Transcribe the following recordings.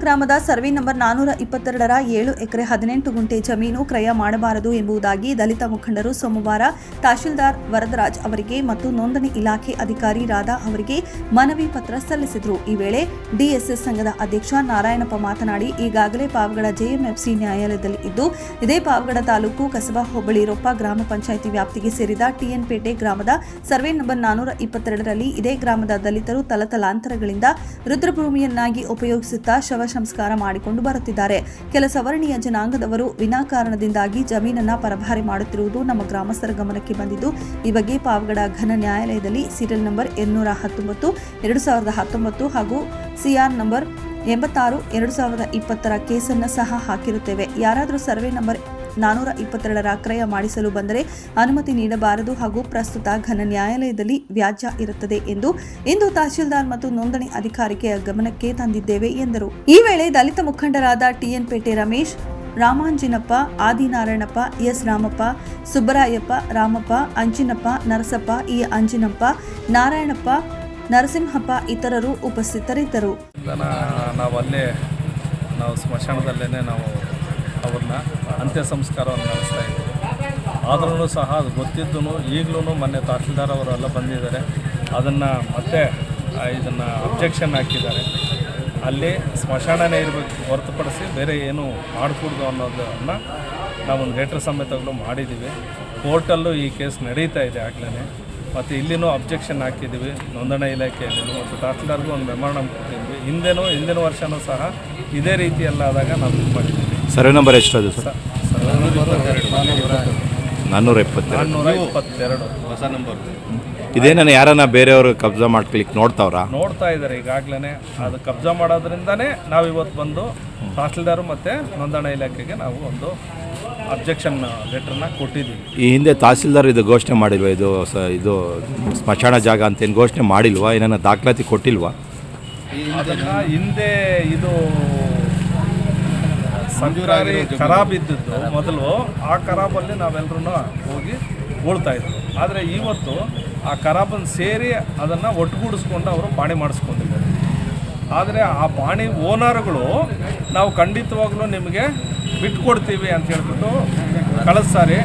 ಗ್ರಾಮದ survey number 422ರ 7 ಎಕರೆ 18 ಗುಂಟೆ ಜಮೀನು ಕ್ರಯ ಮಾಡಬಾರದು ಎಂಬುದಾಗಿ ದಲಿತ ಮುಖಂಡರು ಸೋಮವಾರ ತಹಶೀಲ್ದಾರ್ ವರದರಾಜ್ ಅವರಿಗೆ ಮತ್ತು ನೋಂದಣಿ ಇಲಾಖೆ ಅಧಿಕಾರಿ ರಾಧಾ ಅವರಿಗೆ ಮನವಿ ಪತ್ರ ಸಲ್ಲಿಸಿದರು. ಈ ವೇಳೆ ಡಿಎಸ್ಎಸ್ ಸಂಘದ ಅಧ್ಯಕ್ಷ ನಾರಾಯಣಪ್ಪ ಮಾತನಾಡಿ, ಈಗಾಗಲೇ ಪಾವಗಡ ಜೆಎಂಎಫ್ಸಿ ನ್ಯಾಯಾಲಯದಲ್ಲಿ ಇದ್ದು, ಇದೇ ಪಾವಗಡ ತಾಲೂಕು ಕಸಬಾ ಹೋಬಳಿ ರೊಪ್ಪ ಗ್ರಾಮ ಪಂಚಾಯಿತಿ ವ್ಯಾಪ್ತಿಗೆ ಸೇರಿದ ಟಿಎನ್ ಪೇಟೆ ಗ್ರಾಮದ ಸರ್ವೆ ನಂಬರ್ 422ರಲ್ಲಿ ಇದೇ ಗ್ರಾಮದ ದಲಿತರು ತಲತಲಾಂತರಗಳಿಂದ ರುದ್ರಭೂಮಿಯನ್ನಾಗಿ ಉಪಯೋಗಿಸುತ್ತಾ ಶವ ಸಂಸ್ಕಾರ ಮಾಡಿಕೊಂಡು ಬರುತ್ತಿದ್ದಾರೆ. ಕೆಲ ಸವರ್ಣೀಯ ಜನಾಂಗದವರು ವಿನಾಕಾರಣದಿಂದಾಗಿ ಜಮೀನನ್ನ ಪರಭಾರೆ ಮಾಡುತ್ತಿರುವುದು ನಮ್ಮ ಗ್ರಾಮಸ್ಥರ ಗಮನಕ್ಕೆ ಬಂದಿದ್ದು, ಈ ಬಗ್ಗೆ ಪಾವಗಡ ಘನ ನ್ಯಾಯಾಲಯದಲ್ಲಿ ಸೀರಿಯಲ್ ನಂಬರ್ 219 2019 ಹಾಗೂ ಸಿಆರ್ ನಂಬರ್ 86 2020ರ ಕೇಸನ್ನು ಸಹ ಹಾಕಿರುತ್ತೇವೆ. ಯಾರಾದರೂ ಸರ್ವೆ ನಂಬರ್ 422ರ ಕ್ರಯ ಮಾಡಿಸಲು ಬಂದರೆ ಅನುಮತಿ ನೀಡಬಾರದು ಹಾಗೂ ಪ್ರಸ್ತುತ ಘನ ನ್ಯಾಯಾಲಯದಲ್ಲಿ ವ್ಯಾಜ್ಯ ಇರುತ್ತದೆ ಎಂದು ಇಂದು ತಹಶೀಲ್ದಾರ್ ಮತ್ತು ನೋಂದಣಿ ಅಧಿಕಾರಿಗೆ ಗಮನಕ್ಕೆ ತಂದಿದ್ದೇವೆ ಎಂದರು. ಈ ವೇಳೆ ದಲಿತ ಮುಖಂಡರಾದ ಟಿಎನ್ ಪೇಟೆ ರಮೇಶ್, ರಾಮಾಂಜಿನಪ್ಪ, ಆದಿನಾರಾಯಣಪ್ಪ, ಎಸ್ ರಾಮಪ್ಪ, ಸುಬ್ಬರಾಯಪ್ಪ, ರಾಮಪ್ಪ, ಅಂಜಿನಪ್ಪ, ನರಸಪ್ಪ, ಇ ಅಂಜಿನಪ್ಪ, ನಾರಾಯಣಪ್ಪ, ನರಸಿಂಹಪ್ಪ ಇತರರು ಉಪಸ್ಥಿತರಿದ್ದರು. ನಾವು ಸ್ಮಶಾನದಲ್ಲೇ ನಾವು ಅವ್ರನ್ನ ಅಂತ್ಯ ಸಂಸ್ಕಾರವನ್ನು ನಡೆಸ್ತಾ ಇದ್ದೀವಿ. ಆದ್ರೂ ಸಹ ಅದು ಗೊತ್ತಿದ್ದು ಈಗಲೂ ಮೊನ್ನೆ ತಹಶೀಲ್ದಾರ್ ಅವರೆಲ್ಲ ಬಂದಿದ್ದಾರೆ, ಅದನ್ನು ಮತ್ತೆ ಇದನ್ನು ಅಬ್ಜೆಕ್ಷನ್ ಹಾಕಿದ್ದಾರೆ. ಅಲ್ಲಿ ಸ್ಮಶಾನನೇ ಇರಬೇಕು ಹೊರತುಪಡಿಸಿ ಬೇರೆ ಏನು ಮಾಡಕೂಡ್ದು ಅನ್ನೋದನ್ನು ನಾವೊಂದು ಲೆಟರ್ ಸಮೇತಗಳು ಮಾಡಿದ್ದೀವಿ. ಕೋರ್ಟಲ್ಲೂ ಈ ಕೇಸ್ ನಡೀತಾ ಇದೆ ಆಗಲೇ. ಮತ್ತು ಇಲ್ಲಿನೂ ಅಬ್ಜೆಕ್ಷನ್ ಹಾಕಿದ್ದೀವಿ ನೋಂದಣಿ ಇಲಾಖೆಯಲ್ಲಿ, ಮತ್ತು ತಹಶೀಲ್ದಾರ್ಗೂ ಒಂದು ಮೆಮೊರಾಂಡಮ್ ಕೊಟ್ಟಿದ್ವಿ. ಹಿಂದಿನ ವರ್ಷವೂ ಸಹ ಇದೇ ರೀತಿಯೆಲ್ಲ ಆದಾಗ ನಾವು ಇದು ಮಾಡಿದ್ದೀವಿ. ಸರ್ವೆ ನಂಬರ್ ಎಷ್ಟು ಅದು ಸರ್? 422 ಹೊಸ ನಂಬರ್. ಇದೇನ ಯಾರನ್ನ ಬೇರೆಯವರು ಕಬ್ಜಾ ಮಾಡ್ಲಿಕ್ಕೆ ನೋಡ್ತಾ ಇದ್ದಾರೆ ಈಗಾಗಲೇ. ಅದು ಕಬ್ಜಾ ಮಾಡೋದ್ರಿಂದನೇ ನಾವು ಇವತ್ತು ಬಂದು ತಹಶೀಲ್ದಾರ್ ಮತ್ತು ನೋಂದಣಿ ಇಲಾಖೆಗೆ ನಾವು ಒಂದು ಅಬ್ಜೆಕ್ಷನ್ ಲೆಟರ್ನ ಕೊಟ್ಟಿದ್ದೀವಿ. ಈ ಹಿಂದೆ ತಹಶೀಲ್ದಾರ್ ಇದು ಘೋಷಣೆ ಮಾಡಿಲ್ವಾ? ಇದು ಸ್ಮಶಾನ ಜಾಗ ಅಂತ ಏನು ಘೋಷಣೆ ಮಾಡಿಲ್ವಾ? ಏನನ್ನ ದಾಖಲಾತಿ ಕೊಟ್ಟಿಲ್ವಾ? ಅದನ್ನು ಹಿಂದೆ ಇದು ಸರ್ಕಾರಿ ಖರಾಬ್ ಇದ್ದದ್ದು ಮೊದಲು, ಆ ಖರಾಬಲ್ಲಿ ನಾವೆಲ್ಲರೂ ಹೋಗಿ ಉಳ್ತಾ ಇದ್ವಿ. ಆದರೆ ಇವತ್ತು ಆ ಖರಾಬನ್ನು ಸೇರಿ ಅದನ್ನು ಒಟ್ಟುಗೂಡಿಸ್ಕೊಂಡು ಅವರು ಪಾಣಿ ಮಾಡಿಸ್ಕೊಂಡಿದ್ದಾರೆ. ಆದರೆ ಆ ಪಾಣಿ ಓನರ್ಗಳು ನಾವು ಖಂಡಿತವಾಗ್ಲೂ ನಿಮಗೆ ಬಿಟ್ಕೊಡ್ತೀವಿ ಅಂತ ಹೇಳ್ಬಿಟ್ಟು ಕಳೆದ ಸಾರಿ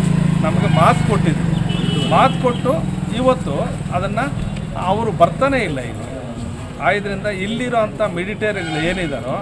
ನಮಗೆ ಮಾತು ಕೊಟ್ಟಿದ್ರು. ಮಾತು ಕೊಟ್ಟು ಇವತ್ತು ಅದನ್ನು ಅವರು ಬರ್ತಾನೇ ಇಲ್ಲ. ಈಗ ಆದ್ದರಿಂದ ಇಲ್ಲಿರೋ ಅಂಥ ಮಿಲಿಟರಿಗಳು ಏನಿದ್ದಾರೋ